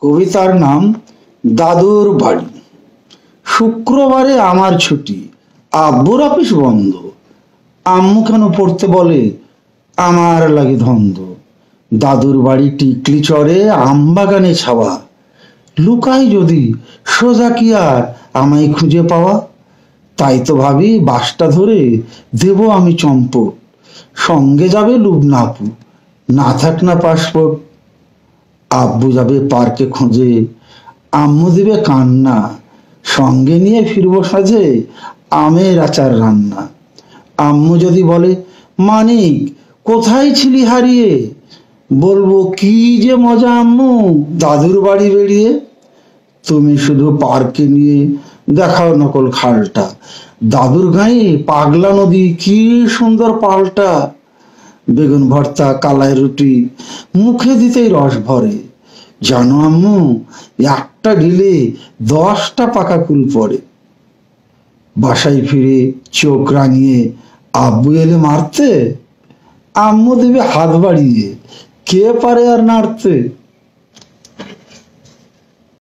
কবিতার নাম দাদুর বাড়ি। শুক্রবারে আমার ছুটি, আব্বুর অফিস বন্ধ। আম্মু কেন পড়তে বলে, আমার লাগে ধন্দ। দাদুর বাড়ি টিকলি চড়ে, আমবাগানে ছাওয়া। লুকাই যদি, সোজা কি আর আমায় খুঁজে পাওয়া। তাই তো ভাবি বাসটা ধরে দেব আমি চম্পট। সঙ্গে যাবে লুবনা আপু, না থাক না পাসপোর্ট। আব্বু যাবে পার্কে খোঁজে, আম্মু দিবে কান্না। সঙ্গে নিয়ে ফিরবো সাজে, আমের আচার রান্না। আম্মু যদি বলে, মানিক কোথায় ছিলি হারিয়ে, বলবো কি যে মজা আম্মু দাদুর বাড়ি বেরিয়ে। তুমি শুধু পার্কে নিয়ে দেখাও নকল খালটা, দাদুর গায়ে পাগলা নদী কি সুন্দর পাল্টা। বেগুন ভর্তা, কালাই রুটি, মুখে দিতেই রস ভরে। জানো আম্মু, একটা ঢিলে 10টা পাকা কুল পড়ে। বাসায় ফিরে চোখ রাঙিয়ে আব্বু এলে মারতে, আম্মু দেবে হাত বাড়িয়ে, কে পারে আর নাড়তে।